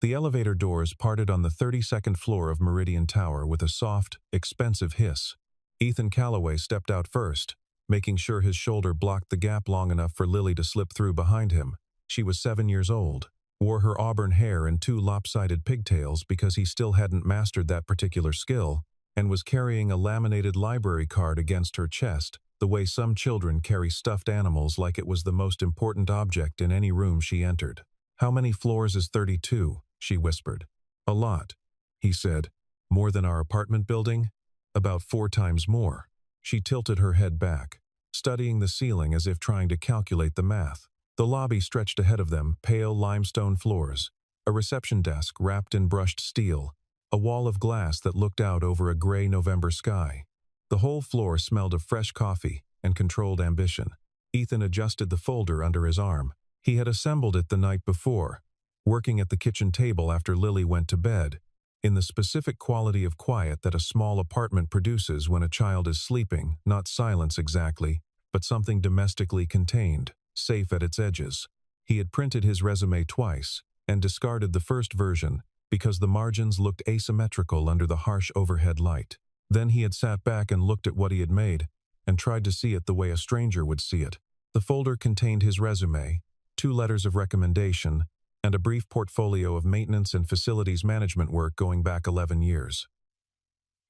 The elevator doors parted on the 32nd floor of Meridian Tower with a soft, expensive hiss. Ethan Calloway stepped out first, making sure his shoulder blocked the gap long enough for Lily to slip through behind him. She was 7 years old, wore her auburn hair in 2 lopsided pigtails because he still hadn't mastered that particular skill, and was carrying a laminated library card against her chest, the way some children carry stuffed animals like it was the most important object in any room she entered. "How many floors is 32? She whispered. "A lot," he said. "More than our apartment building?" "About 4 times more." She tilted her head back, studying the ceiling as if trying to calculate the math. The lobby stretched ahead of them, pale limestone floors, a reception desk wrapped in brushed steel, a wall of glass that looked out over a gray November sky. The whole floor smelled of fresh coffee and controlled ambition. Ethan adjusted the folder under his arm. He had assembled it the night before, working at the kitchen table after Lily went to bed, in the specific quality of quiet that a small apartment produces when a child is sleeping, not silence exactly, but something domestically contained, safe at its edges. He had printed his resume twice, and discarded the first version because the margins looked asymmetrical under the harsh overhead light. Then he had sat back and looked at what he had made, and tried to see it the way a stranger would see it. The folder contained his resume, 2 letters of recommendation, and a brief portfolio of maintenance and facilities management work going back 11 years.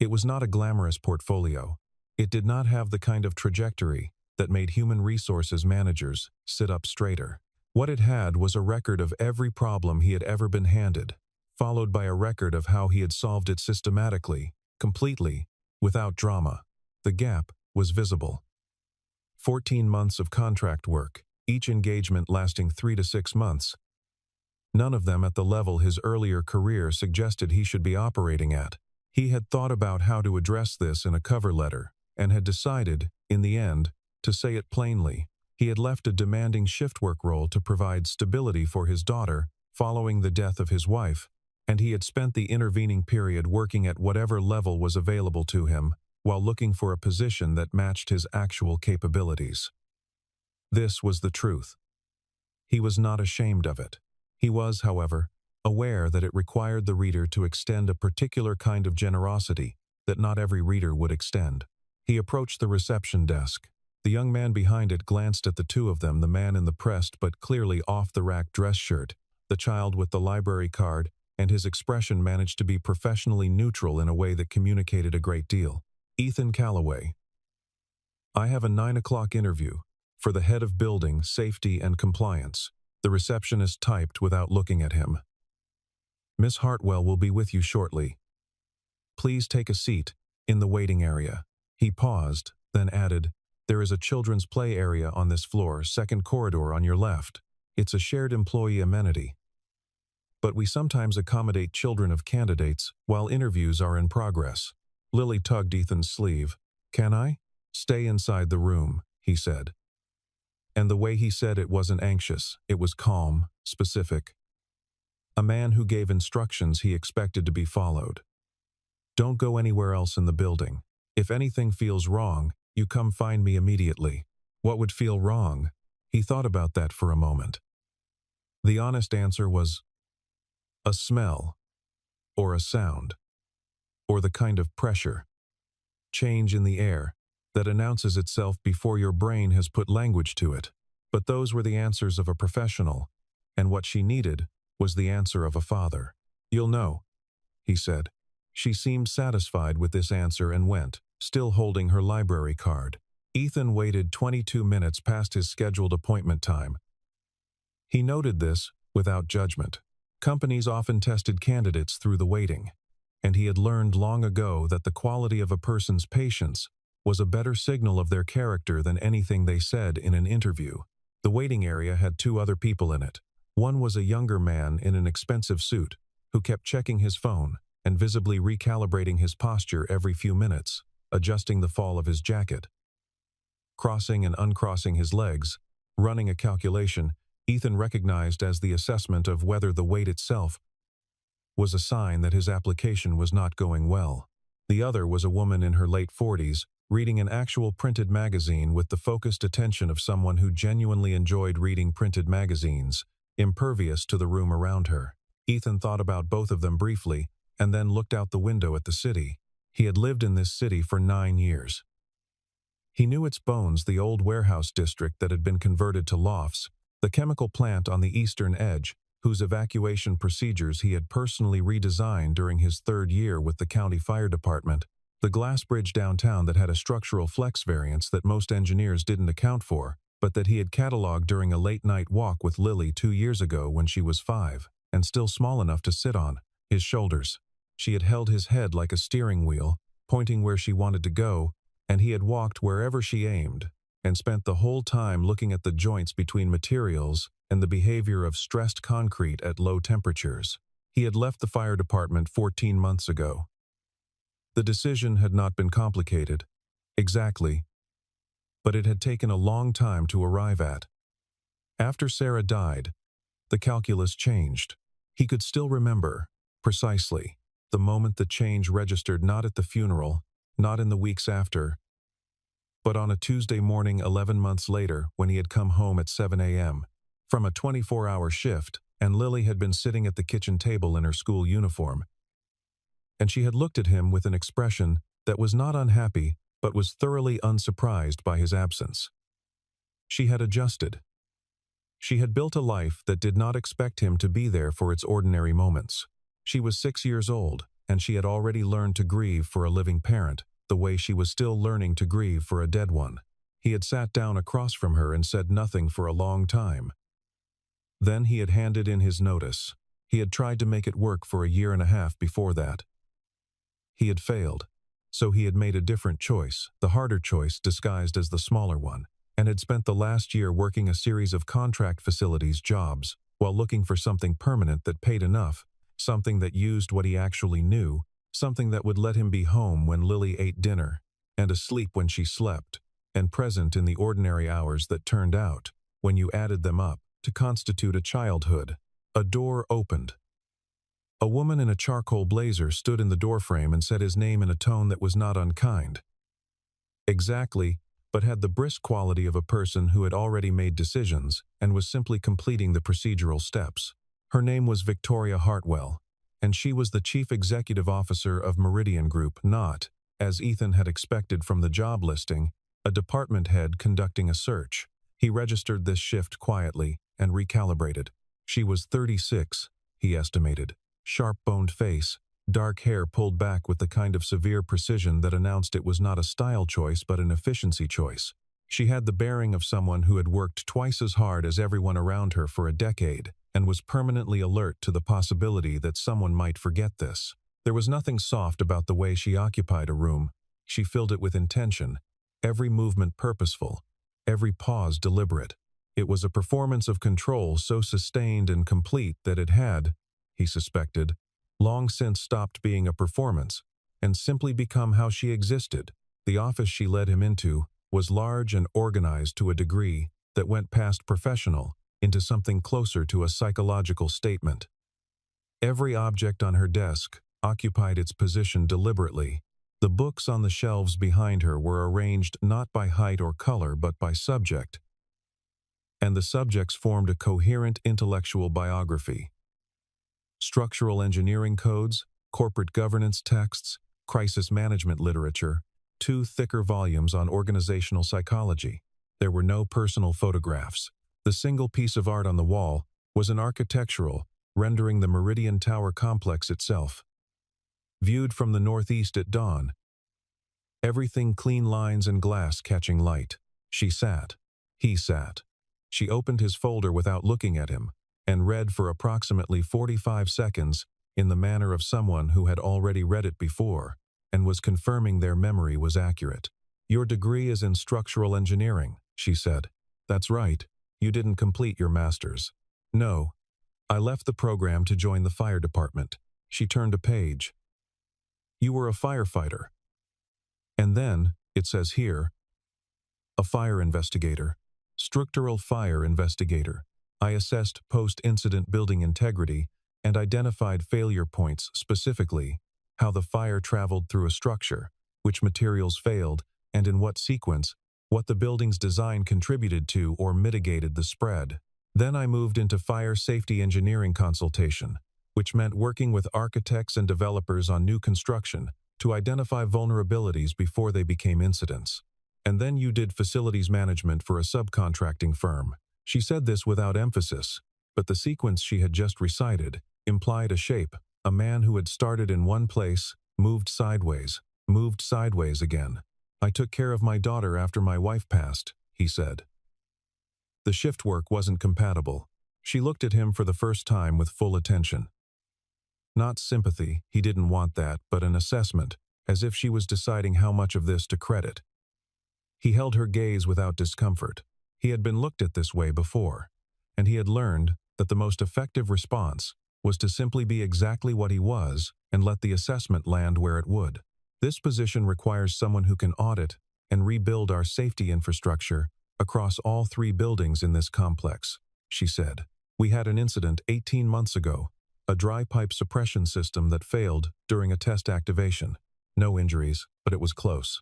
It was not a glamorous portfolio. It did not have the kind of trajectory that made human resources managers sit up straighter. What it had was a record of every problem he had ever been handed, followed by a record of how he had solved it systematically, completely, without drama. The gap was visible. 14 months of contract work, each engagement lasting 3 to 6 months. None of them at the level his earlier career suggested he should be operating at. He had thought about how to address this in a cover letter, and had decided, in the end, to say it plainly. He had left a demanding shift work role to provide stability for his daughter following the death of his wife, and he had spent the intervening period working at whatever level was available to him, while looking for a position that matched his actual capabilities. This was the truth. He was not ashamed of it. He was, however, aware that it required the reader to extend a particular kind of generosity that not every reader would extend. He approached the reception desk. The young man behind it glanced at the 2 of them, the man in the pressed but clearly off-the-rack dress shirt, the child with the library card, and his expression managed to be professionally neutral in a way that communicated a great deal. "Ethan Calloway. I have a 9 o'clock interview for the head of building, safety, and compliance." The receptionist typed without looking at him. "Miss Hartwell will be with you shortly. Please take a seat in the waiting area." He paused, then added, "There is a children's play area on this floor, 2nd corridor on your left. It's a shared employee amenity. But we sometimes accommodate children of candidates while interviews are in progress." Lily tugged Ethan's sleeve. "Can I?" "Stay inside the room," he said. And the way he said it wasn't anxious, it was calm, specific. A man who gave instructions he expected to be followed. "Don't go anywhere else in the building. If anything feels wrong, you come find me immediately." What would feel wrong? He thought about that for a moment. The honest answer was a smell, or a sound, or the kind of pressure, change in the air, that announces itself before your brain has put language to it. But those were the answers of a professional, and what she needed was the answer of a father. "You'll know," he said. She seemed satisfied with this answer and went, still holding her library card. Ethan waited 22 minutes past his scheduled appointment time. He noted this without judgment. Companies often tested candidates through the waiting, and he had learned long ago that the quality of a person's patience was a better signal of their character than anything they said in an interview. The waiting area had 2 other people in it. One was a younger man in an expensive suit, who kept checking his phone and visibly recalibrating his posture every few minutes, adjusting the fall of his jacket, crossing and uncrossing his legs, running a calculation Ethan recognized as the assessment of whether the wait itself was a sign that his application was not going well. The other was a woman in her late 40s, reading an actual printed magazine with the focused attention of someone who genuinely enjoyed reading printed magazines, impervious to the room around her. Ethan thought about both of them briefly, and then looked out the window at the city. He had lived in this city for 9 years. He knew its bones, the old warehouse district that had been converted to lofts, the chemical plant on the eastern edge, whose evacuation procedures he had personally redesigned during his 3rd year with the county fire department, the glass bridge downtown that had a structural flex variance that most engineers didn't account for, but that he had cataloged during a late-night walk with Lily 2 years ago when she was 5, and still small enough to sit on his shoulders. She had held his head like a steering wheel, pointing where she wanted to go, and he had walked wherever she aimed, and spent the whole time looking at the joints between materials and the behavior of stressed concrete at low temperatures. He had left the fire department 14 months ago. The decision had not been complicated, exactly, but it had taken a long time to arrive at. After Sarah died, the calculus changed. He could still remember, precisely, the moment the change registered, not at the funeral, not in the weeks after, but on a Tuesday morning 11 months later when he had come home at 7 a.m. from a 24-hour shift, and Lily had been sitting at the kitchen table in her school uniform. And she had looked at him with an expression that was not unhappy, but was thoroughly unsurprised by his absence. She had adjusted. She had built a life that did not expect him to be there for its ordinary moments. She was 6 years old, and she had already learned to grieve for a living parent, the way she was still learning to grieve for a dead one. He had sat down across from her and said nothing for a long time. Then he had handed in his notice. He had tried to make it work for a year and a half before that. He had failed, so he had made a different choice, the harder choice disguised as the smaller one, and had spent the last year working a series of contract facilities jobs while looking for something permanent that paid enough, something that used what he actually knew, something that would let him be home when Lily ate dinner, and asleep when she slept, and present in the ordinary hours that turned out, when you added them up, to constitute a childhood. A door opened. A woman in a charcoal blazer stood in the doorframe and said his name in a tone that was not unkind. Exactly, but had the brisk quality of a person who had already made decisions and was simply completing the procedural steps. Her name was Victoria Hartwell, and she was the chief executive officer of Meridian Group, not, as Ethan had expected from the job listing, a department head conducting a search. He registered this shift quietly and recalibrated. She was 36, he estimated. Sharp-boned face, dark hair pulled back with the kind of severe precision that announced it was not a style choice but an efficiency choice. She had the bearing of someone who had worked twice as hard as everyone around her for a decade, and was permanently alert to the possibility that someone might forget this. There was nothing soft about the way she occupied a room. She filled it with intention, every movement purposeful, every pause deliberate. It was a performance of control so sustained and complete that it had, he suspected, long since stopped being a performance, and simply become how she existed. The office she led him into was large and organized to a degree that went past professional into something closer to a psychological statement. Every object on her desk occupied its position deliberately. The books on the shelves behind her were arranged not by height or color but by subject, and the subjects formed a coherent intellectual biography. Structural engineering codes, corporate governance texts, crisis management literature, 2 thicker volumes on organizational psychology. There were no personal photographs. The single piece of art on the wall was an architectural, rendering the Meridian Tower complex itself. Viewed from the northeast at dawn, everything clean lines and glass catching light. She sat. He sat. She opened his folder without looking at him, and read for approximately 45 seconds in the manner of someone who had already read it before and was confirming their memory was accurate. "Your degree is in structural engineering," she said. "That's right. You didn't complete your master's." "No. I left the program to join the fire department." She turned a page. "You were a firefighter. And then, it says here, a fire investigator. Structural fire investigator. I assessed post-incident building integrity and identified failure points, specifically how the fire traveled through a structure, which materials failed, and in what sequence, what the building's design contributed to or mitigated the spread. Then I moved into fire safety engineering consultation. which meant working with architects and developers on new construction to identify vulnerabilities before they became incidents. And then you did facilities management for a subcontracting firm. She said this without emphasis, but the sequence she had just recited implied a shape, a man who had started in one place, moved sideways again. I took care of my daughter after my wife passed, he said. The shift work wasn't compatible. She looked at him for the first time with full attention. Not sympathy, he didn't want that, but an assessment, as if she was deciding how much of this to credit. He held her gaze without discomfort. He had been looked at this way before, and he had learned that the most effective response was to simply be exactly what he was and let the assessment land where it would. This position requires someone who can audit and rebuild our safety infrastructure across all 3 buildings in this complex, she said. We had an incident 18 months ago, a dry pipe suppression system that failed during a test activation. No injuries, but it was close.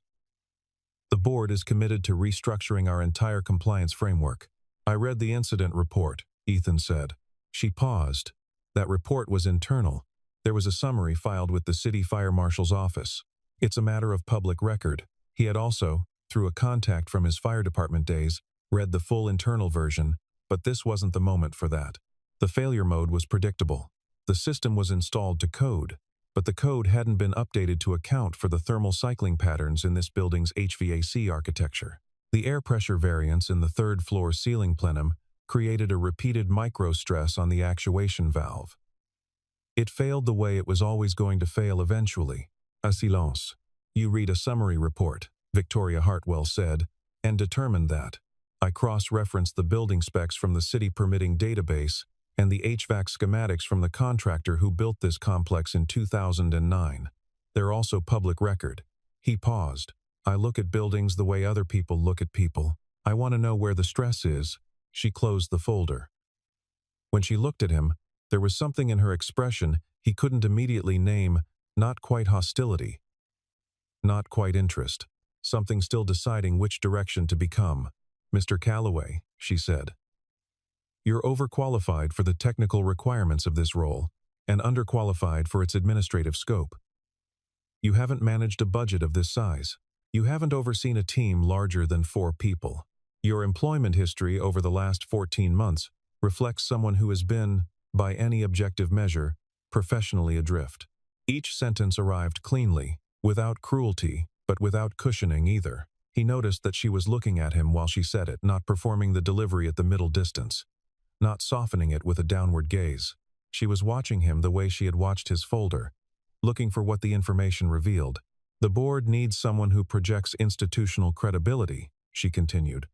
The board is committed to restructuring our entire compliance framework. I read the incident report, Ethan said. She paused. That report was internal. There was a summary filed with the city fire marshal's office. It's a matter of public record. He had also, through a contact from his fire department days, read the full internal version, but this wasn't the moment for that. The failure mode was predictable. The system was installed to code, but the code hadn't been updated to account for the thermal cycling patterns in this building's HVAC architecture. The air pressure variance in the 3rd floor ceiling plenum created a repeated micro-stress on the actuation valve. It failed the way it was always going to fail eventually. A silence. You read a summary report, Victoria Hartwell said, and determined that. I cross-referenced the building specs from the city permitting database and the HVAC schematics from the contractor who built this complex in 2009. They're also public record. He paused. I look at buildings the way other people look at people. I want to know where the stress is. She closed the folder. When she looked at him, there was something in her expression he couldn't immediately name, not quite hostility, not quite interest, something still deciding which direction to become. Mr. Calloway, she said. You're overqualified for the technical requirements of this role, and underqualified for its administrative scope. You haven't managed a budget of this size. You haven't overseen a team larger than 4 people. Your employment history over the last 14 months reflects someone who has been, by any objective measure, professionally adrift. Each sentence arrived cleanly, without cruelty, but without cushioning either. He noticed that she was looking at him while she said it, not performing the delivery at the middle distance, not softening it with a downward gaze. She was watching him the way she had watched his folder, looking for what the information revealed. The board needs someone who projects institutional credibility, she continued.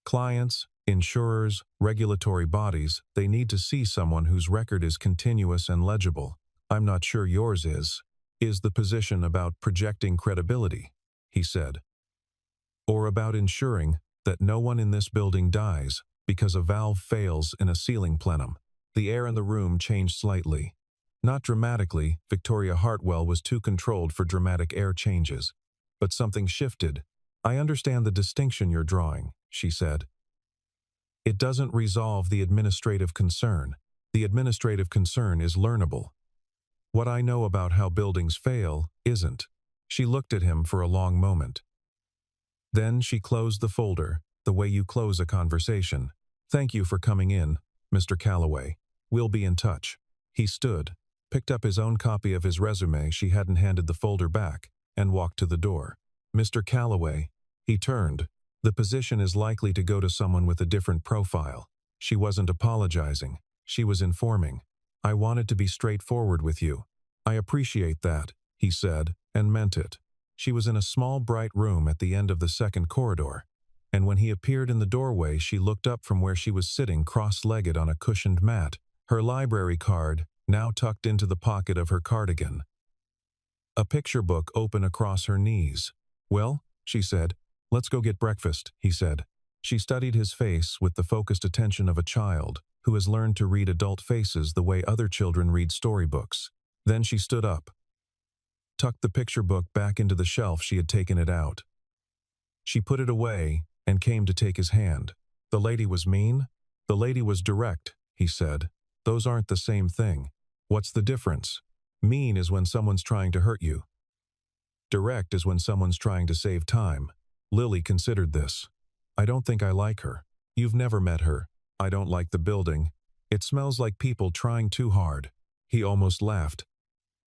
Clients, insurers, regulatory bodies, they need to see someone whose record is continuous and legible. I'm not sure yours is. Is the position about projecting credibility, he said. Or about ensuring that no one in this building dies because a valve fails in a ceiling plenum. The air in the room changed slightly. Not dramatically, Victoria Hartwell was too controlled for dramatic air changes. But something shifted. I understand the distinction you're drawing, she said. It doesn't resolve the administrative concern. The administrative concern is learnable. What I know about how buildings fail isn't. She looked at him for a long moment. Then she closed the folder, the way you close a conversation. Thank you for coming in, Mr. Calloway. We'll be in touch. He stood, picked up his own copy of his resume. She hadn't handed the folder back, and walked to the door. Mr. Calloway. He turned. The position is likely to go to someone with a different profile. She wasn't apologizing. She was informing. I wanted to be straightforward with you. I appreciate that, he said, and meant it. She was in a small bright room at the end of the second corridor, and when he appeared in the doorway she looked up from where she was sitting cross-legged on a cushioned mat, her library card now tucked into the pocket of her cardigan. A picture book open across her knees. Well, she said. Let's go get breakfast, he said. She studied his face with the focused attention of a child who has learned to read adult faces the way other children read storybooks. Then she stood up, tucked the picture book back into the shelf she had taken it out. She put it away and came to take his hand. The lady was mean? The lady was direct, he said. Those aren't the same thing. What's the difference? Mean is when someone's trying to hurt you. Direct is when someone's trying to save time. Lily considered this. I don't think I like her. You've never met her. I don't like the building. It smells like people trying too hard. He almost laughed.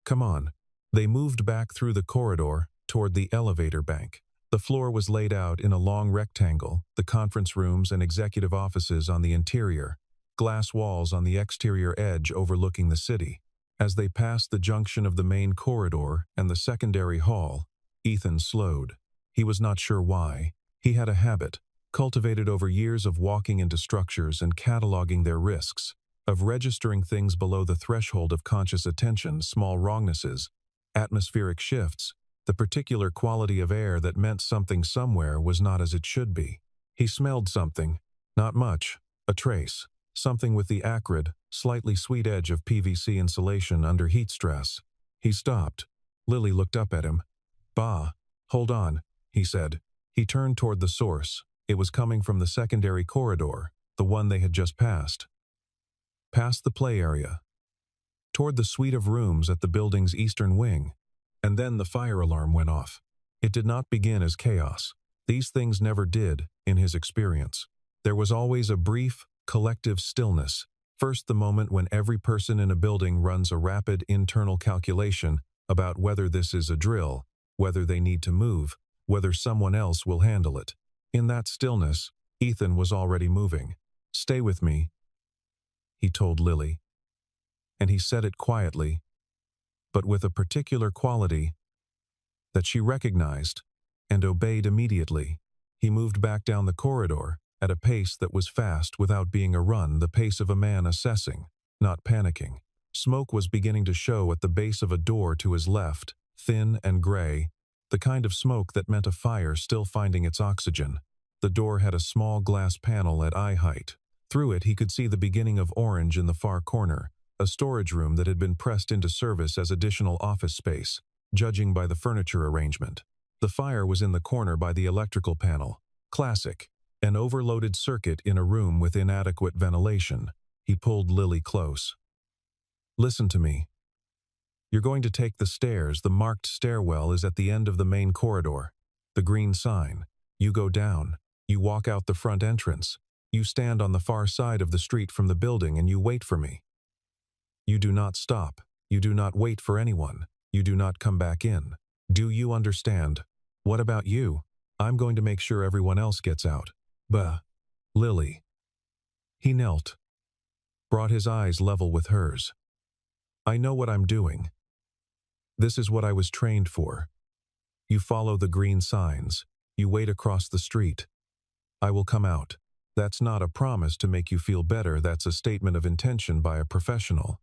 Come on. They moved back through the corridor toward the elevator bank. The floor was laid out in a long rectangle, the conference rooms and executive offices on the interior, glass walls on the exterior edge overlooking the city. As they passed the junction of the main corridor and the secondary hall, Ethan slowed. He was not sure why. He had a habit, cultivated over years of walking into structures and cataloging their risks, of registering things below the threshold of conscious attention, small wrongnesses, atmospheric shifts, the particular quality of air that meant something somewhere was not as it should be. He smelled something, not much, a trace, something with the acrid, slightly sweet edge of PVC insulation under heat stress. He stopped. Lily looked up at him. Bah, hold on, he said. He turned toward the source. It was coming from the secondary corridor, the one they had just passed. Past the play area. Toward the suite of rooms at the building's eastern wing. And then the fire alarm went off. It did not begin as chaos. These things never did, in his experience. There was always a brief, collective stillness. First, the moment when every person in a building runs a rapid internal calculation about whether this is a drill, whether they need to move, whether someone else will handle it. In that stillness, Ethan was already moving. Stay with me, he told Lily. And he said it quietly, but with a particular quality that she recognized and obeyed immediately. He moved back down the corridor at a pace that was fast without being a run, the pace of a man assessing, not panicking. Smoke was beginning to show at the base of a door to his left, thin and gray, the kind of smoke that meant a fire still finding its oxygen. The door had a small glass panel at eye height. Through it he could see the beginning of orange in the far corner, a storage room that had been pressed into service as additional office space, judging by the furniture arrangement. The fire was in the corner by the electrical panel. Classic. An overloaded circuit in a room with inadequate ventilation. He pulled Lily close. Listen to me. You're going to take the stairs. The marked stairwell is at the end of the main corridor. The green sign. You go down. You walk out the front entrance. You stand on the far side of the street from the building and you wait for me. You do not stop. You do not wait for anyone. You do not come back in. Do you understand? What about you? I'm going to make sure everyone else gets out. Bah. Lily. He knelt, brought his eyes level with hers. I know what I'm doing. This is what I was trained for. You follow the green signs. You wait across the street. I will come out. That's not a promise to make you feel better. That's a statement of intention by a professional.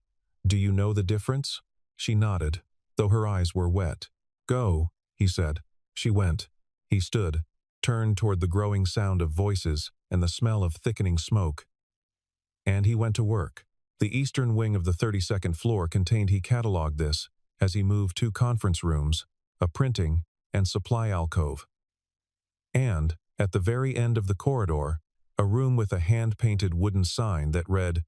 Do you know the difference? She nodded, though her eyes were wet. Go, he said. She went. He stood, turned toward the growing sound of voices and the smell of thickening smoke. And he went to work. The eastern wing of the 32nd floor contained, he cataloged this, as he moved 2 conference rooms, a printing and supply alcove. And, at the very end of the corridor, a room with a hand-painted wooden sign that read,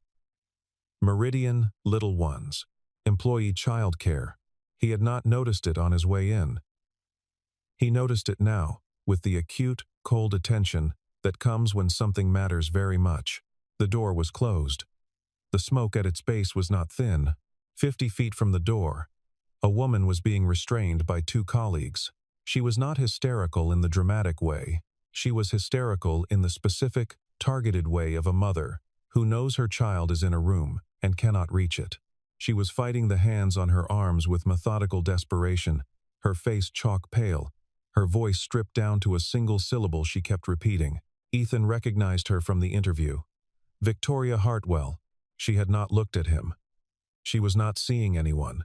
Meridian Little Ones, Employee Child Care. He had not noticed it on his way in. He noticed it now, with the acute, cold attention that comes when something matters very much. The door was closed. The smoke at its base was not thin. 50 feet from the door, a woman was being restrained by 2 colleagues. She was not hysterical in the dramatic way. She was hysterical in the specific, targeted way of a mother who knows her child is in a room and cannot reach it. She was fighting the hands on her arms with methodical desperation, her face chalk pale, her voice stripped down to a single syllable she kept repeating. Ethan recognized her from the interview. Victoria Hartwell. She had not looked at him. She was not seeing anyone.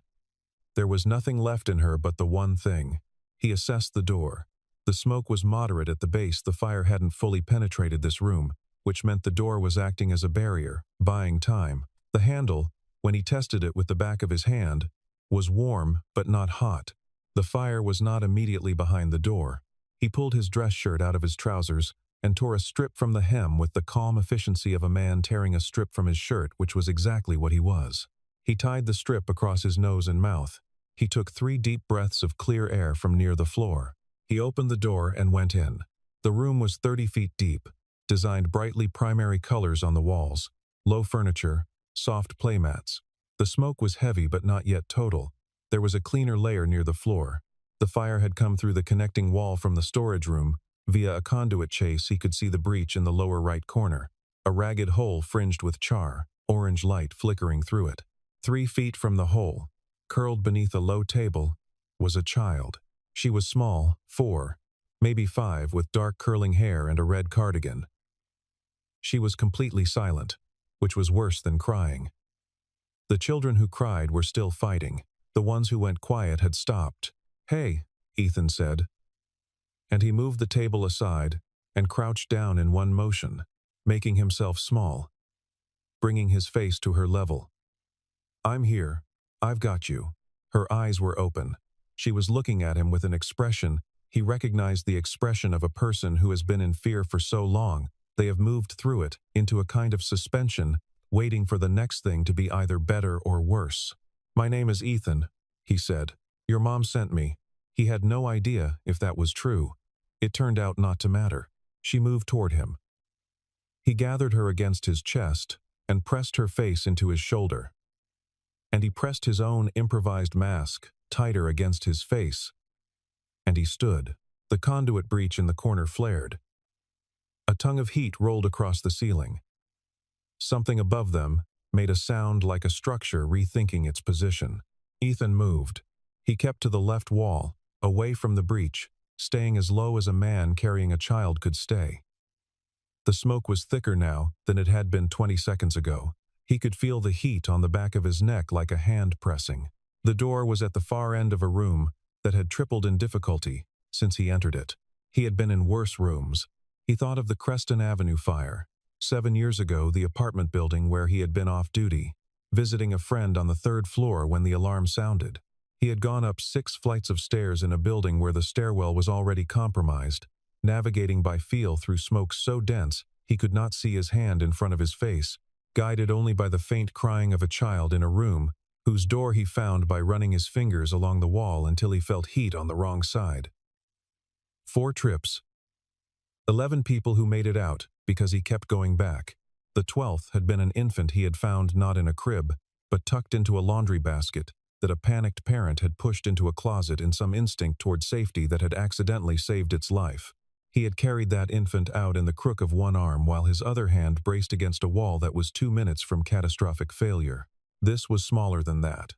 There was nothing left in her but the one thing. He assessed the door. The smoke was moderate at the base. The fire hadn't fully penetrated this room, which meant the door was acting as a barrier, buying time. The handle, when he tested it with the back of his hand, was warm but not hot. The fire was not immediately behind the door. He pulled his dress shirt out of his trousers and tore a strip from the hem with the calm efficiency of a man tearing a strip from his shirt, which was exactly what he was. He tied the strip across his nose and mouth. He took 3 deep breaths of clear air from near the floor. He opened the door and went in. The room was 30 feet deep, designed brightly primary colors on the walls, low furniture, soft playmats. The smoke was heavy but not yet total. There was a cleaner layer near the floor. The fire had come through the connecting wall from the storage room. Via a conduit chase, he could see the breach in the lower right corner, a ragged hole fringed with char, orange light flickering through it. 3 feet from the hole, curled beneath a low table, was a child. She was small, 4, maybe 5, with dark curling hair and a red cardigan. She was completely silent, which was worse than crying. The children who cried were still fighting. The ones who went quiet had stopped. "Hey," Ethan said. And he moved the table aside and crouched down in one motion, making himself small, bringing his face to her level. "I'm here. I've got you." Her eyes were open. She was looking at him with an expression. He recognized the expression of a person who has been in fear for so long, they have moved through it, into a kind of suspension, waiting for the next thing to be either better or worse. "My name is Ethan," he said. "Your mom sent me." He had no idea if that was true. It turned out not to matter. She moved toward him. He gathered her against his chest and pressed her face into his shoulder. And he pressed his own improvised mask tighter against his face. And he stood. The conduit breach in the corner flared. A tongue of heat rolled across the ceiling. Something above them made a sound like a structure rethinking its position. Ethan moved. He kept to the left wall, away from the breach, staying as low as a man carrying a child could stay. The smoke was thicker now than it had been 20 seconds ago. He could feel the heat on the back of his neck like a hand pressing. The door was at the far end of a room that had tripled in difficulty since he entered it. He had been in worse rooms. He thought of the Creston Avenue fire. 7 years ago, the apartment building where he had been off duty, visiting a friend on the 3rd floor when the alarm sounded. He had gone up 6 flights of stairs in a building where the stairwell was already compromised, navigating by feel through smoke so dense he could not see his hand in front of his face, guided only by the faint crying of a child in a room whose door he found by running his fingers along the wall until he felt heat on the wrong side. 4 trips. 11 people who made it out because he kept going back. The 12th had been an infant he had found not in a crib, but tucked into a laundry basket that a panicked parent had pushed into a closet in some instinct toward safety that had accidentally saved its life. He had carried that infant out in the crook of one arm while his other hand braced against a wall that was 2 minutes from catastrophic failure. This was smaller than that.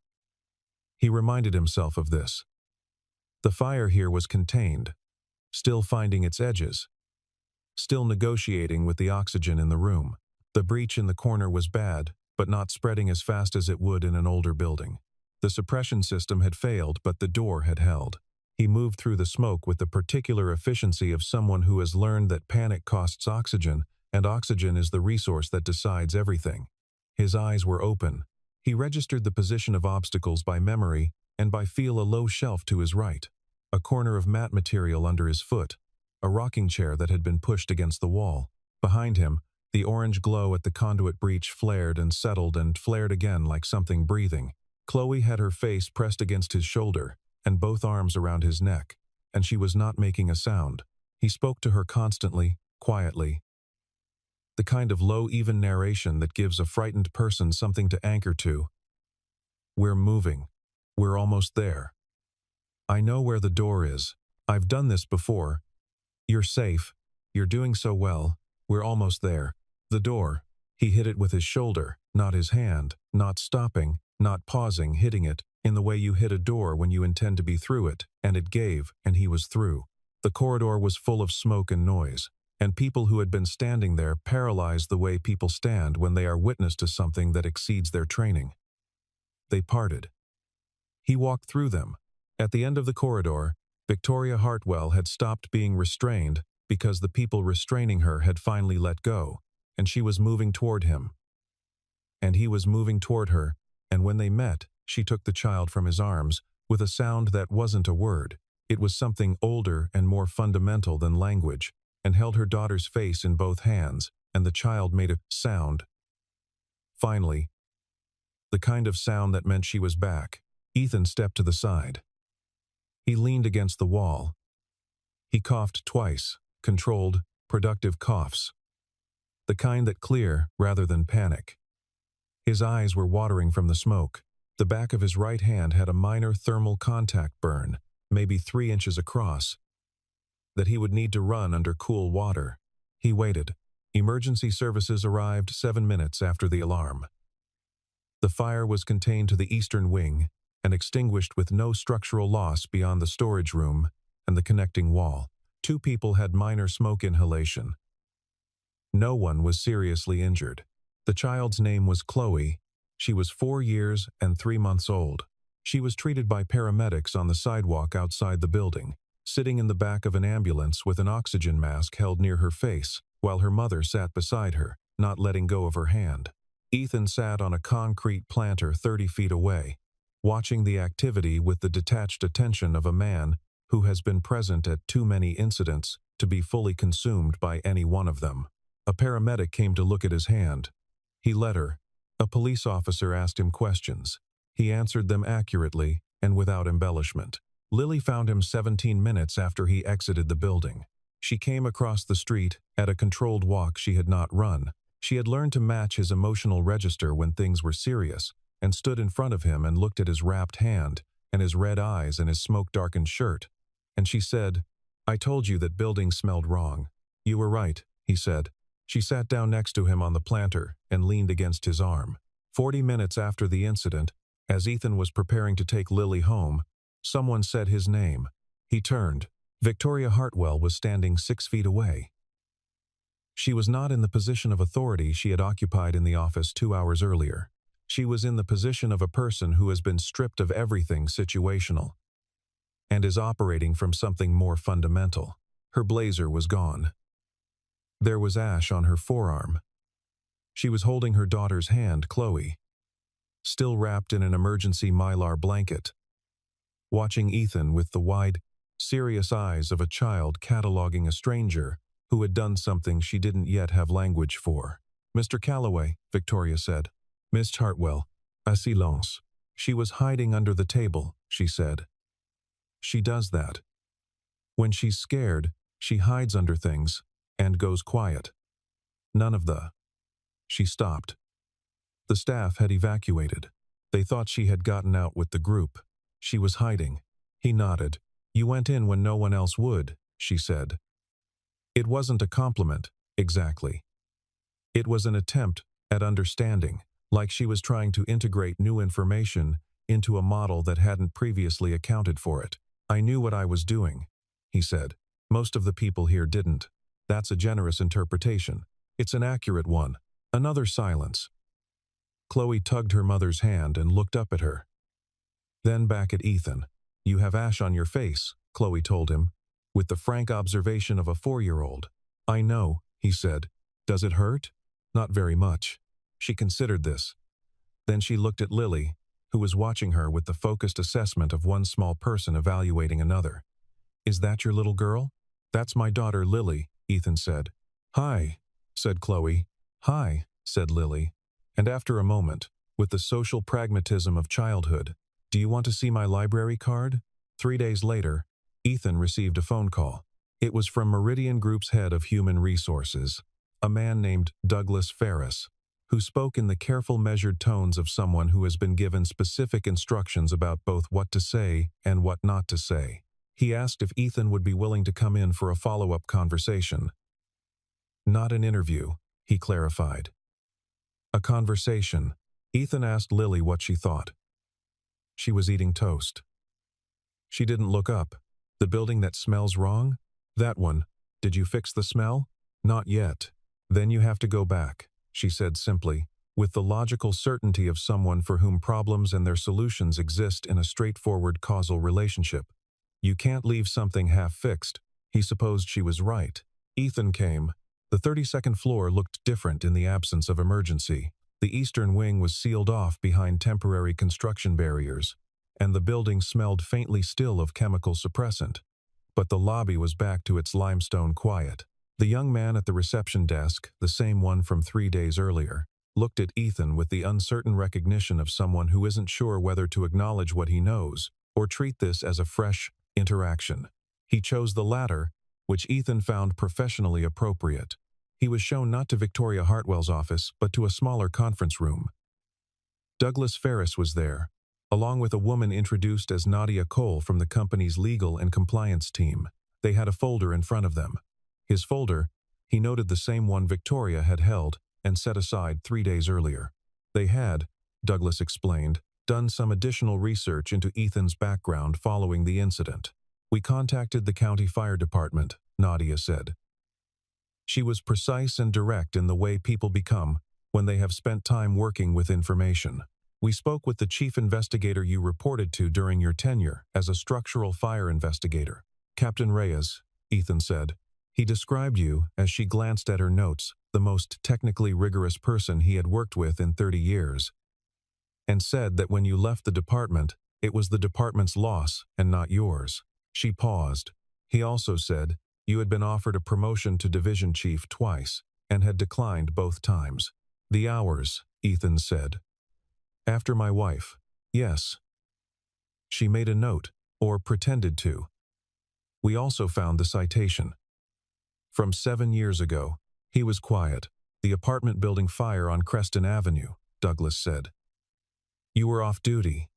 He reminded himself of this. The fire here was contained, still finding its edges, still negotiating with the oxygen in the room. The breach in the corner was bad, but not spreading as fast as it would in an older building. The suppression system had failed, but the door had held. He moved through the smoke with the particular efficiency of someone who has learned that panic costs oxygen, and oxygen is the resource that decides everything. His eyes were open. He registered the position of obstacles by memory and by feel: a low shelf to his right, a corner of mat material under his foot, a rocking chair that had been pushed against the wall. Behind him, the orange glow at the conduit breach flared and settled and flared again like something breathing. Chloe had her face pressed against his shoulder and both arms around his neck, and she was not making a sound. He spoke to her constantly, quietly. The kind of low, even narration that gives a frightened person something to anchor to. "We're moving. We're almost there. I know where the door is. I've done this before. You're safe. You're doing so well. We're almost there." The door. He hit it with his shoulder, not his hand, not stopping, not pausing, hitting it in the way you hit a door when you intend to be through it, and it gave, and he was through. The corridor was full of smoke and noise, and people who had been standing there paralyzed the way people stand when they are witness to something that exceeds their training. They parted. He walked through them. At the end of the corridor, Victoria Hartwell had stopped being restrained because the people restraining her had finally let go, and she was moving toward him. And he was moving toward her, and when they met, she took the child from his arms with a sound that wasn't a word. It was something older and more fundamental than language, and held her daughter's face in both hands, and the child made a sound. Finally, the kind of sound that meant she was back. Ethan stepped to the side. He leaned against the wall. He coughed twice, controlled, productive coughs. The kind that clear rather than panic. His eyes were watering from the smoke. The back of his right hand had a minor thermal contact burn, maybe 3 inches across, that he would need to run under cool water. He waited. Emergency services arrived 7 minutes after the alarm. The fire was contained to the eastern wing and extinguished with no structural loss beyond the storage room and the connecting wall. 2 people had minor smoke inhalation. No one was seriously injured. The child's name was Chloe. She was 4 years and 3 months old. She was treated by paramedics on the sidewalk outside the building, sitting in the back of an ambulance with an oxygen mask held near her face, while her mother sat beside her, not letting go of her hand. Ethan sat on a concrete planter 30 feet away, watching the activity with the detached attention of a man who has been present at too many incidents to be fully consumed by any one of them. A paramedic came to look at his hand. He let her. A police officer asked him questions. He answered them accurately and without embellishment. Lily found him 17 minutes after he exited the building. She came across the street at a controlled walk she had not run. She had learned to match his emotional register when things were serious, and stood in front of him and looked at his wrapped hand and his red eyes and his smoke-darkened shirt. And she said, "I told you that building smelled wrong." "You were right," he said. She sat down next to him on the planter and leaned against his arm. 40 minutes after the incident, as Ethan was preparing to take Lily home, someone said his name. He turned. Victoria Hartwell was standing 6 feet away. She was not in the position of authority she had occupied in the office 2 hours earlier. She was in the position of a person who has been stripped of everything situational and is operating from something more fundamental. Her blazer was gone. There was ash on her forearm. She was holding her daughter's hand, Chloe, still wrapped in an emergency mylar blanket, watching Ethan with the wide, serious eyes of a child cataloging a stranger who had done something she didn't yet have language for. "Mr. Calloway," Victoria said. "Miss Hartwell, a silence." "She was hiding under the table," she said. "She does that. When she's scared, she hides under things and goes quiet. None of the—" She stopped. The staff had evacuated. They thought she had gotten out with the group. She was hiding. He nodded. "You went in when no one else would," she said. It wasn't a compliment, exactly. It was an attempt at understanding, like she was trying to integrate new information into a model that hadn't previously accounted for it. "I knew what I was doing," he said. "Most of the people here didn't. That's a generous interpretation. It's an accurate one." Another silence. Chloe tugged her mother's hand and looked up at her. Then back at Ethan. "You have ash on your face," Chloe told him, with the frank observation of a 4-year-old. "I know," he said. "Does it hurt?" "Not very much." She considered this. Then she looked at Lily, who was watching her with the focused assessment of one small person evaluating another. "Is that your little girl?" "That's my daughter, Lily," Ethan said. "Hi," said Chloe. "Hi," said Lily. And after a moment, with the social pragmatism of childhood, "Do you want to see my library card?" 3 days later, Ethan received a phone call. It was from Meridian Group's head of human resources, a man named Douglas Ferris, who spoke in the careful, measured tones of someone who has been given specific instructions about both what to say and what not to say. He asked if Ethan would be willing to come in for a follow-up conversation. "Not an interview," he clarified. "A conversation." Ethan asked Lily what she thought. She was eating toast. She didn't look up. "The building that smells wrong? That one. Did you fix the smell?" "Not yet." "Then you have to go back," she said simply, with the logical certainty of someone for whom problems and their solutions exist in a straightforward causal relationship. You can't leave something half-fixed. He supposed she was right. Ethan came. The 32nd floor looked different in the absence of emergency. The eastern wing was sealed off behind temporary construction barriers, and the building smelled faintly still of chemical suppressant. But the lobby was back to its limestone quiet. The young man at the reception desk, the same one from 3 days earlier, looked at Ethan with the uncertain recognition of someone who isn't sure whether to acknowledge what he knows or treat this as a fresh interaction. He chose the latter, which Ethan found professionally appropriate. He was shown not to Victoria Hartwell's office, but to a smaller conference room. Douglas Ferris was there, along with a woman introduced as Nadia Cole from the company's legal and compliance team. They had a folder in front of them. His folder, he noted the same one Victoria had held and set aside 3 days earlier. They had, Douglas explained, done some additional research into Ethan's background following the incident. We contacted the county fire department, Nadia said. She was precise and direct in the way people become when they have spent time working with information. We spoke with the chief investigator you reported to during your tenure as a structural fire investigator, Captain Reyes, Ethan said. He described you, as she glanced at her notes, the most technically rigorous person he had worked with in 30 years, and said that when you left the department, it was the department's loss and not yours. She paused. He also said, you had been offered a promotion to division chief twice and had declined both times. The hours, Ethan said. After my wife. Yes. She made a note, or pretended to. We also found the citation. From 7 years ago. He was quiet. The apartment building fire on Creston Avenue, Douglas said. You were off duty.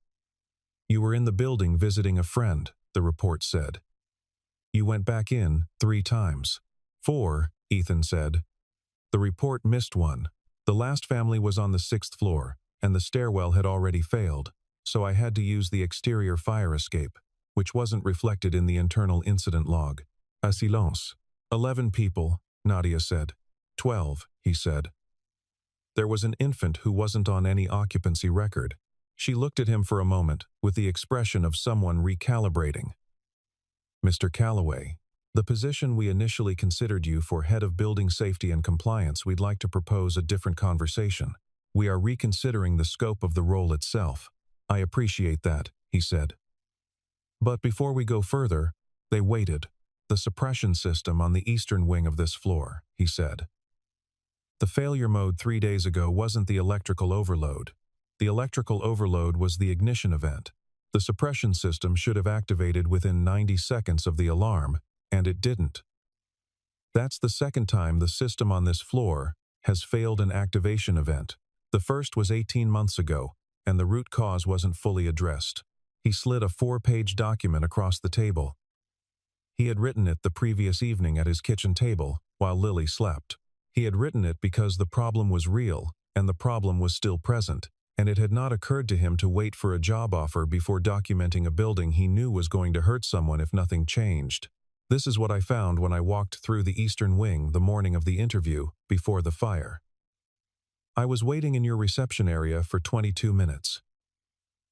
You were in the building visiting a friend, the report said. You went back in 3 times. 4, Ethan said. The report missed one. The last family was on the 6th floor, and the stairwell had already failed, so I had to use the exterior fire escape, which wasn't reflected in the internal incident log. A silence. 11 people, Nadia said. 12, he said. There was an infant who wasn't on any occupancy record. She looked at him for a moment, with the expression of someone recalibrating. Mr. Calloway, the position we initially considered you for head of building safety and compliance, we'd like to propose a different conversation. We are reconsidering the scope of the role itself. I appreciate that, he said. But before we go further, they waited. The suppression system on the eastern wing of this floor, he said. The failure mode 3 days ago wasn't the electrical overload. The electrical overload was the ignition event. The suppression system should have activated within 90 seconds of the alarm, and it didn't. That's the second time the system on this floor has failed an activation event. The first was 18 months ago, and the root cause wasn't fully addressed. He slid a 4-page document across the table. He had written it the previous evening at his kitchen table while Lily slept. He had written it because the problem was real, and the problem was still present, and it had not occurred to him to wait for a job offer before documenting a building he knew was going to hurt someone if nothing changed. This is what I found when I walked through the eastern wing the morning of the interview before the fire. I was waiting in your reception area for 22 minutes.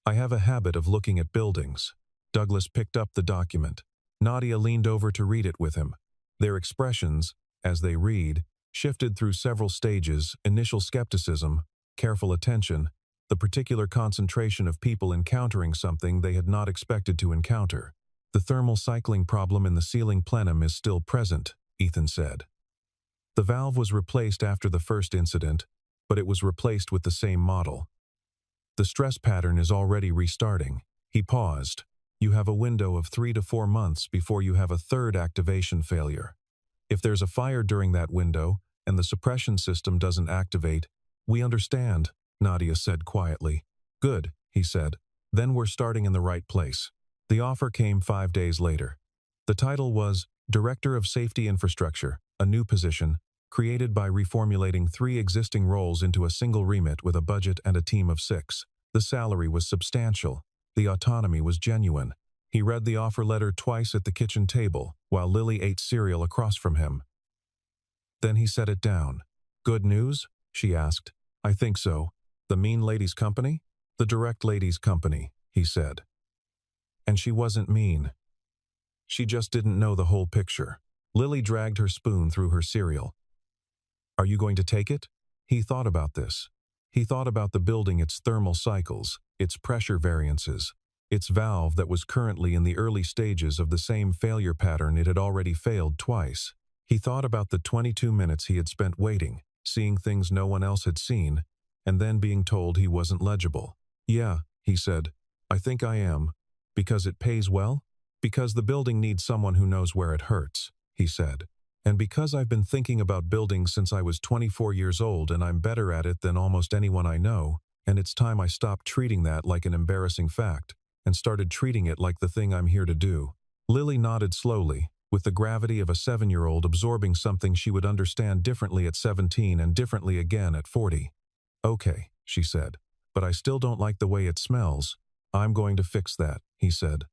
I have a habit of looking at buildings. Douglas picked up the document. Nadia leaned over to read it with him. Their expressions, as they read, shifted through several stages: initial skepticism, careful attention, the particular concentration of people encountering something they had not expected to encounter. The thermal cycling problem in the ceiling plenum is still present, Ethan said. The valve was replaced after the first incident, but it was replaced with the same model. The stress pattern is already restarting. He paused. You have a window of 3 to 4 months before you have a third activation failure. If there's a fire during that window and the suppression system doesn't activate, we understand, Nadia said quietly. Good, he said. Then we're starting in the right place. The offer came 5 days later. The title was Director of Safety Infrastructure, a new position, created by reformulating 3 existing roles into a single remit with a budget and a team of 6. The salary was substantial. The autonomy was genuine. He read the offer letter twice at the kitchen table, while Lily ate cereal across from him. Then he set it down. Good news? She asked. I think so. The mean lady's company? The direct lady's company, he said. And she wasn't mean. She just didn't know the whole picture. Lily dragged her spoon through her cereal. Are you going to take it? He thought about this. He thought about the building, its thermal cycles, its pressure variances, its valve that was currently in the early stages of the same failure pattern it had already failed twice. He thought about the 22 minutes he had spent waiting, seeing things no one else had seen, and then being told he wasn't legible. "Yeah," he said. "I think I am. Because it pays well? Because the building needs someone who knows where it hurts," he said. "And because I've been thinking about buildings since I was 24 years old and I'm better at it than almost anyone I know, and it's time I stopped treating that like an embarrassing fact and started treating it like the thing I'm here to do." Lily nodded slowly, with the gravity of a 7-year-old absorbing something she would understand differently at 17 and differently again at 40. "Okay," she said, "but I still don't like the way it smells." "I'm going to fix that," he said.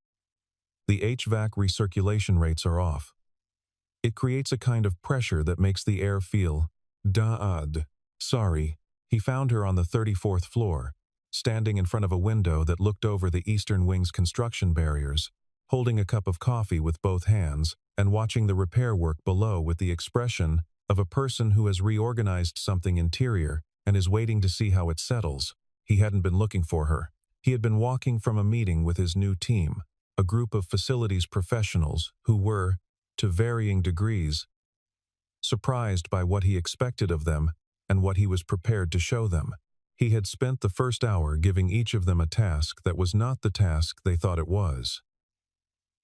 "The HVAC recirculation rates are off. It creates a kind of pressure that makes the air feel odd." "Sorry." He found her on the 34th floor, standing in front of a window that looked over the Eastern Wing's construction barriers, holding a cup of coffee with both hands and watching the repair work below with the expression of a person who has reorganized something interior and is waiting to see how it settles. He hadn't been looking for her. He had been walking from a meeting with his new team, a group of facilities professionals who were, to varying degrees, surprised by what he expected of them and what he was prepared to show them. He had spent the first hour giving each of them a task that was not the task they thought it was.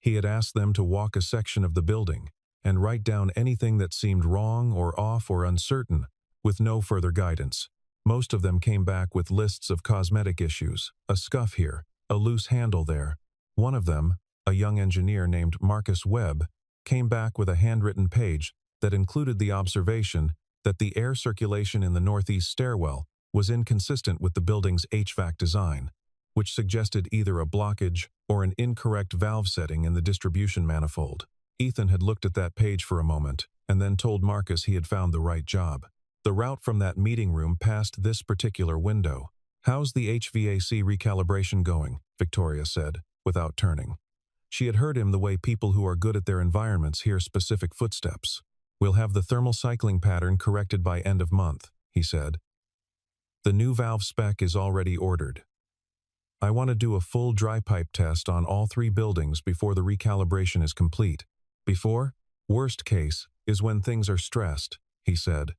He had asked them to walk a section of the building and write down anything that seemed wrong or off or uncertain, with no further guidance. Most of them came back with lists of cosmetic issues, a scuff here, a loose handle there. One of them, a young engineer named Marcus Webb, came back with a handwritten page that included the observation that the air circulation in the northeast stairwell was inconsistent with the building's HVAC design, which suggested either a blockage or an incorrect valve setting in the distribution manifold. Ethan had looked at that page for a moment and then told Marcus he had found the right job. The route from that meeting room passed this particular window. "How's the HVAC recalibration going?" Victoria said, without turning. She had heard him the way people who are good at their environments hear specific footsteps. "We'll have the thermal cycling pattern corrected by end of month," he said. "The new valve spec is already ordered. I want to do a full dry pipe test on all 3 buildings before the recalibration is complete." "Before? Worst case is when things are stressed," he said.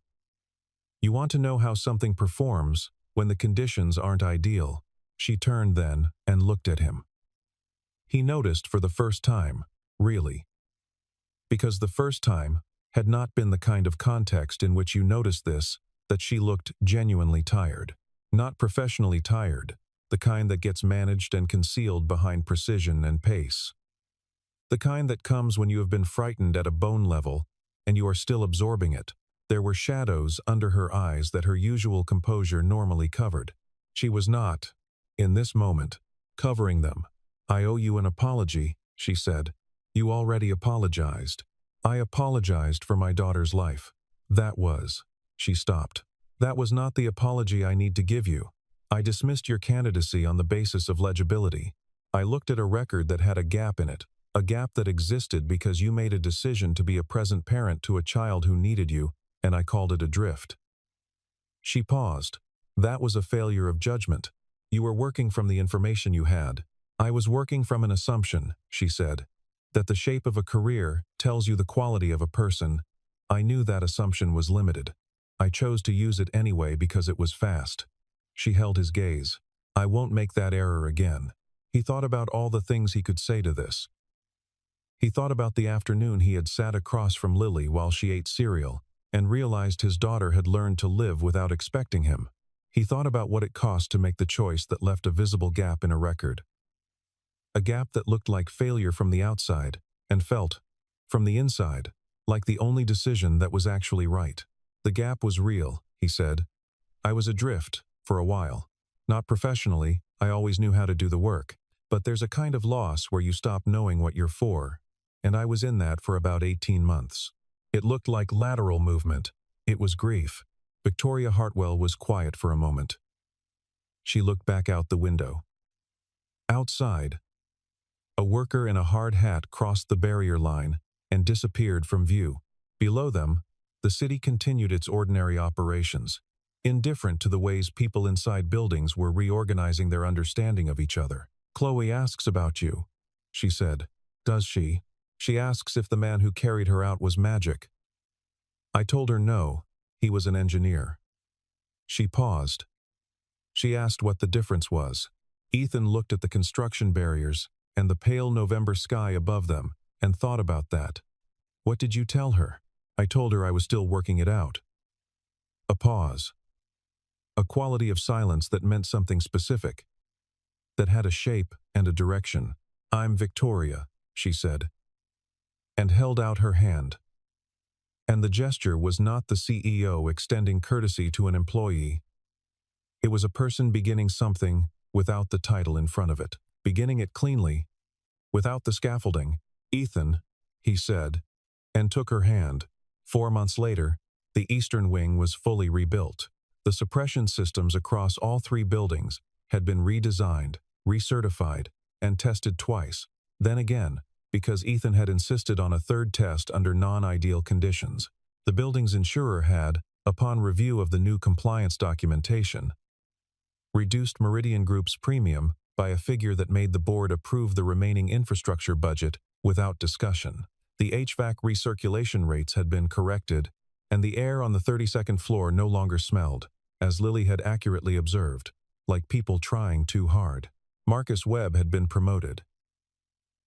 "You want to know how something performs when the conditions aren't ideal." She turned then and looked at him. He noticed for the first time, really. Because the first time had not been the kind of context in which you noticed this, that she looked genuinely tired. Not professionally tired, the kind that gets managed and concealed behind precision and pace. The kind that comes when you have been frightened at a bone level and you are still absorbing it. There were shadows under her eyes that her usual composure normally covered. She was not, in this moment, covering them. "I owe you an apology," she said. "You already apologized." "I apologized for my daughter's life. That was..." She stopped. "That was not the apology I need to give you. I dismissed your candidacy on the basis of legibility. I looked at a record that had a gap in it, a gap that existed because you made a decision to be a present parent to a child who needed you, and I called it a drift." She paused. "That was a failure of judgment. You were working from the information you had." "I was working from an assumption," she said, "that the shape of a career tells you the quality of a person. I knew that assumption was limited. I chose to use it anyway because it was fast." She held his gaze. "I won't make that error again." He thought about all the things he could say to this. He thought about the afternoon he had sat across from Lily while she ate cereal and realized his daughter had learned to live without expecting him. He thought about what it cost to make the choice that left a visible gap in a record. A gap that looked like failure from the outside and felt, from the inside, like the only decision that was actually right. "The gap was real," he said. "I was adrift, for a while. Not professionally, I always knew how to do the work. But there's a kind of loss where you stop knowing what you're for. And I was in that for about 18 months. It looked like lateral movement. It was grief." Victoria Hartwell was quiet for a moment. She looked back out the window. Outside, a worker in a hard hat crossed the barrier line and disappeared from view. Below them, the city continued its ordinary operations, indifferent to the ways people inside buildings were reorganizing their understanding of each other. "Chloe asks about you," she said. "Does she? She asks if the man who carried her out was magic." I told her no, he was an engineer. She paused. She asked what the difference was. Ethan looked at the construction barriers and the pale November sky above them and thought about that. What did you tell her? I told her I was still working it out. A pause. A quality of silence that meant something specific, that had a shape and a direction. I'm Victoria, she said, and held out her hand. And the gesture was not the CEO extending courtesy to an employee. It was a person beginning something without the title in front of it, beginning it cleanly, without the scaffolding. Ethan, he said, and took her hand. 4 months later, the eastern wing was fully rebuilt. The suppression systems across all 3 buildings had been redesigned, recertified, and tested twice. Then again, because Ethan had insisted on a 3rd test under non-ideal conditions. The building's insurer had, upon review of the new compliance documentation, reduced Meridian Group's premium by a figure that made the board approve the remaining infrastructure budget without discussion. The HVAC recirculation rates had been corrected, and the air on the 32nd floor no longer smelled, as Lily had accurately observed, like people trying too hard. Marcus Webb had been promoted.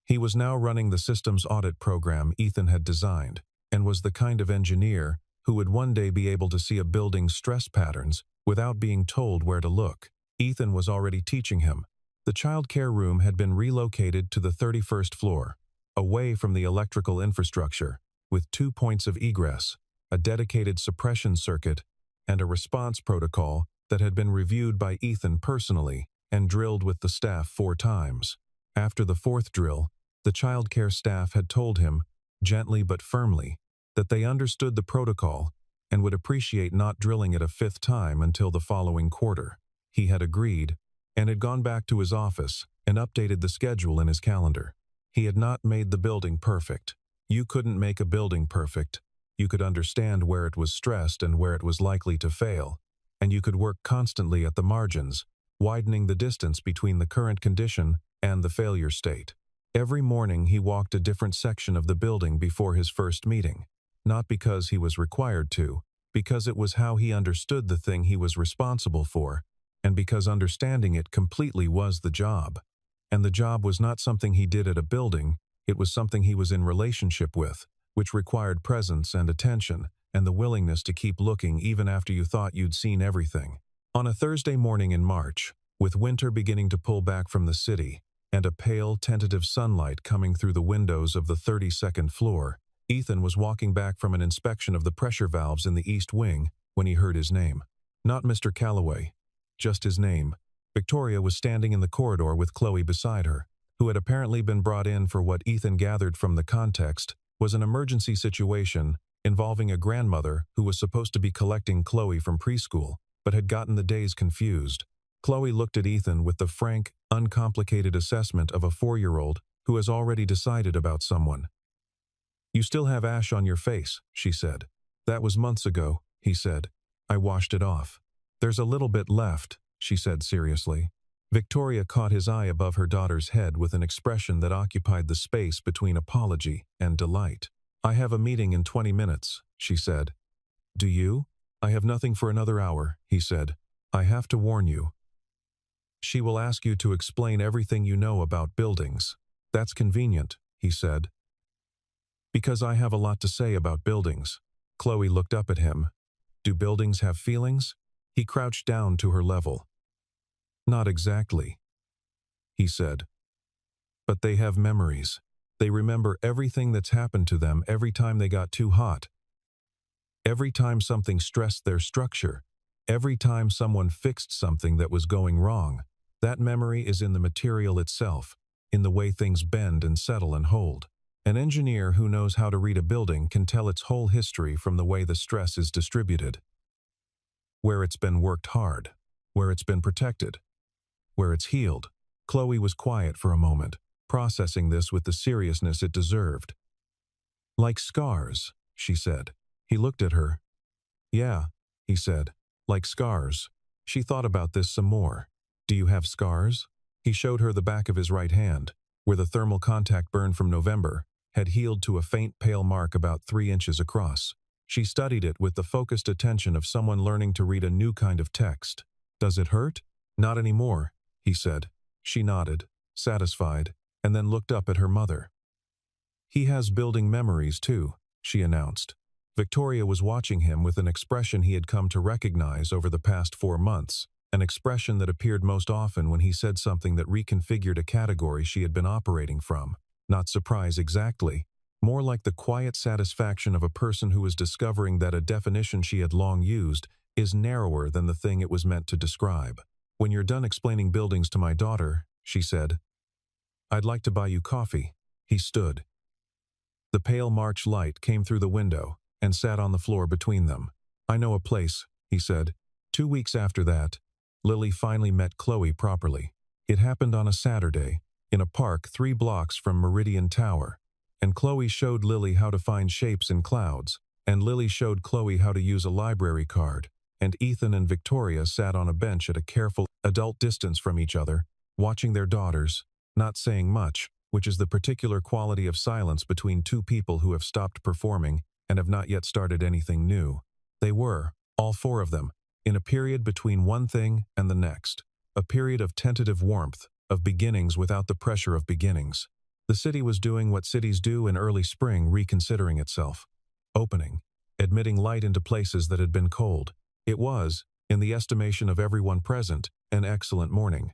He was now running the systems audit program Ethan had designed, and was the kind of engineer who would one day be able to see a building's stress patterns without being told where to look. Ethan was already teaching him. The child care room had been relocated to the 31st floor, away from the electrical infrastructure, with 2 points of egress, a dedicated suppression circuit, and a response protocol that had been reviewed by Ethan personally and drilled with the staff 4 times. After the 4th drill, the child care staff had told him, gently but firmly, that they understood the protocol and would appreciate not drilling it a 5th time until the following quarter. He had agreed, and had gone back to his office and updated the schedule in his calendar. He had not made the building perfect. You couldn't make a building perfect. You could understand where it was stressed and where it was likely to fail, and you could work constantly at the margins, widening the distance between the current condition and the failure state. Every morning he walked a different section of the building before his first meeting, not because he was required to, because it was how he understood the thing he was responsible for, and because understanding it completely was the job. And the job was not something he did at a building, it was something he was in relationship with, which required presence and attention, and the willingness to keep looking even after you thought you'd seen everything. On a Thursday morning in March, with winter beginning to pull back from the city, and a pale, tentative sunlight coming through the windows of the 32nd floor, Ethan was walking back from an inspection of the pressure valves in the east wing when he heard his name. Not Mr. Calloway, just his name. Victoria was standing in the corridor with Chloe beside her, who had apparently been brought in for what Ethan gathered from the context was an emergency situation involving a grandmother who was supposed to be collecting Chloe from preschool, but had gotten the days confused. Chloe looked at Ethan with the frank, uncomplicated assessment of a 4-year-old who has already decided about someone. "You still have ash on your face," she said. "That was months ago," he said. "I washed it off." "There's a little bit left," she said seriously. Victoria caught his eye above her daughter's head with an expression that occupied the space between apology and delight. "I have a meeting in 20 minutes, she said. "Do you?" "I have nothing for another hour," he said. "I have to warn you. She will ask you to explain everything you know about buildings." "That's convenient," he said. "Because I have a lot to say about buildings." Chloe looked up at him. "Do buildings have feelings?" He crouched down to her level. "Not exactly," he said. "But they have memories. They remember everything that's happened to them every time they got too hot. Every time something stressed their structure. Every time someone fixed something that was going wrong. That memory is in the material itself, in the way things bend and settle and hold. An engineer who knows how to read a building can tell its whole history from the way the stress is distributed. Where it's been worked hard, where it's been protected, where it's healed." Chloe was quiet for a moment, processing this with the seriousness it deserved. "Like scars," she said. He looked at her. "Yeah," he said, "like scars." She thought about this some more. "Do you have scars?" He showed her the back of his right hand, where the thermal contact burn from November had healed to a faint pale mark about 3 inches across. She studied it with the focused attention of someone learning to read a new kind of text. "Does it hurt?" Not anymore, he said. She nodded, satisfied, and then looked up at her mother. He has building memories too, she announced. Victoria was watching him with an expression he had come to recognize over the past 4 months, an expression that appeared most often when he said something that reconfigured a category she had been operating from. Not surprise exactly, more like the quiet satisfaction of a person who is discovering that a definition she had long used is narrower than the thing it was meant to describe. When you're done explaining buildings to my daughter, she said, I'd like to buy you coffee. He stood. The pale March light came through the window and sat on the floor between them. I know a place, he said. 2 weeks after that, Lily finally met Chloe properly. It happened on a Saturday, in a park 3 blocks from Meridian Tower, and Chloe showed Lily how to find shapes in clouds, and Lily showed Chloe how to use a library card, and Ethan and Victoria sat on a bench at a careful adult distance from each other, watching their daughters, not saying much, which is the particular quality of silence between 2 people who have stopped performing and have not yet started anything new. They were, all 4 of them, in a period between one thing and the next, a period of tentative warmth, of beginnings without the pressure of beginnings. The city was doing what cities do in early spring, reconsidering itself, opening, admitting light into places that had been cold. It was, in the estimation of everyone present, an excellent morning.